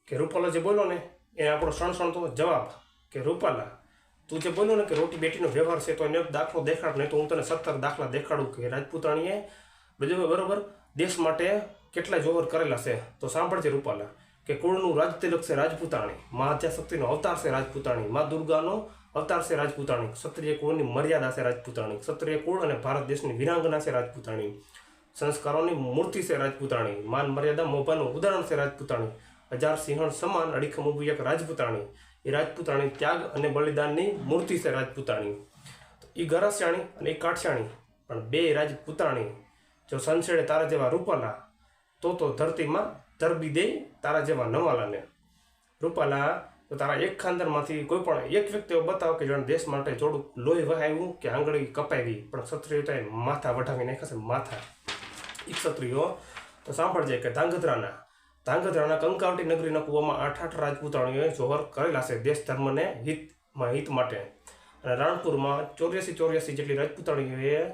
કે રૂપાલો જે બોલ્યો ને એ આપણો સણસણતો જવાબ કે રૂપાલા તું જે બોલ્યો ને કે રોટી બેટીનો વ્યવહાર છે તો એને એક દાખલો દેખાડ, નહીં તો હું તને 17 દાખલા દેખાડું કે રાજપૂતાણીએ બધું બરોબર દેશ માટે કેટલા જોહર કરેલા છે. તો સાંભળજે રૂપાલા કે કુળનું રાજ તિલક છે રાજપૂતાણી, મા આદ્યાશક્તિનો અવતાર છે રાજપૂતાણી, મા દુર્ગાનો અવતાર છે રાજપૂતાણી, ક્ષત્રિય કુળની મર્યાદા છે રાજપૂતાણી, ક્ષત્રિય કુળ અને ભારત દેશની વિરાંગના છે રાજપૂતાણી, સંસ્કારોની મૂર્તિ છે રાજપૂતાણી, માન મર્યાદા મોભાનું ઉદાહરણ છે રાજપૂતાણી, હજાર સિંહણ સમાન અડીખમ ઊભી એક રાજપૂતાણી, એ રાજપૂતાણી ત્યાગ અને બલિદાનની મૂર્તિ છે રાજપૂતાણી. એ ગરાસિયાણી અને એ કાઠિયાણી પણ બે રાજપૂતાણી જો સંસેડે તારા જેવા રૂપાલા તો ધરતીમાં ધરબી દે તારા જેવા નવાલાને. રૂપાલા તો તારા એક ખાનદાનમાંથી કોઈ પણ એક વ્યક્તિ બતાવો કે જેણે દેશ માટે થોડુંક લોહી વહાવ્યું કે આંગળી કપાવી, પણ ક્ષત્રિયોએ માથા વઢાવી નાખ્યા છે માથા. એ ક્ષત્રિયો તો સાંભળજે કે ધાંગધ્રાના કંકાવટી નગરીના કૂવામાં 8 રાજપૂતાણીઓએ જોહર કરેલા છે દેશ ધર્મને હિત માટે. અને રાણપુરમાં 84 જેટલી રાજપૂતાણીઓએ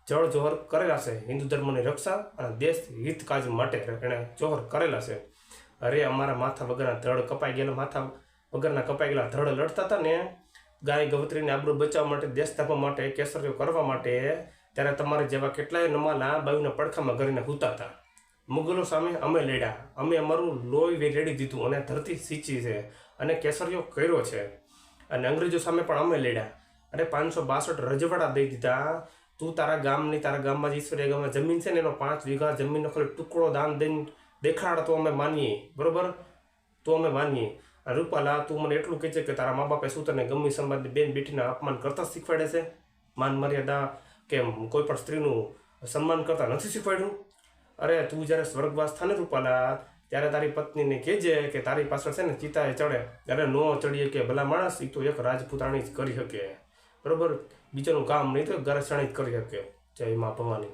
જળ જોહર કરેલા છે હિન્દુ ધર્મની રક્ષા અને દેશ હિત કાજ માટે એણે જોહર કરેલા છે. અરે અમારા માથા વગરના ધડ કપાઈ ગયેલા, માથા વગરના કપાઈ ગયેલા ધડ લડતા હતા ને ગાય ગવત્રીને આબરૂ બચાવવા માટે, દેશ ધર્મ માટે, કેસરીઓ કરવા માટે, ત્યારે તમારે જેવા કેટલાય નમાલા બાયુના પડખામાં કરીને હૂતા હતા. મુગલો સામે અમે લડ્યા, અમે અમારું લોહી રેડી દીધું અને ધરતી સિંચી છે અને કેસરીઓ કર્યો છે. અને અંગ્રેજો સામે પણ અમે લડ્યા. અરે 562 રજવાડા દઈ દીધા. તું તારા ગામમાં જે ઈશ્વરીય ગામમાં જમીન છે ને એનો 5 વીઘા જમીનનો ખાલી ટુકડો દાન દઈને દેખાડ તો અમે માનીએ, બરોબર? તો અમે માનીએ. રૂપાલા તું મને એટલું કહે છે કે તારા મા બાપે શું તને ગમી સમાજની બેન બેટીના અપમાન કરતા શીખવાડે છે? માન મર્યાદા કે કોઈ પણ સ્ત્રીનું સન્માન કરતા નથી શીખવાડ્યું? અરે તું જ્યારે સ્વર્ગવાસ થાને રૂપાલા ત્યારે તારી પત્નીને કહેજે કે તારી પાછળ છે ને ચિતાએ ચડે. અરે નો ચડીએ કે ભલા માણસ, એ તો એક રાજપૂતાણી જ કરી શકે, બરોબર? બીજાનું કામ નહીં તો ગરસાણી જ કરી શકે. જય મા ભવાની.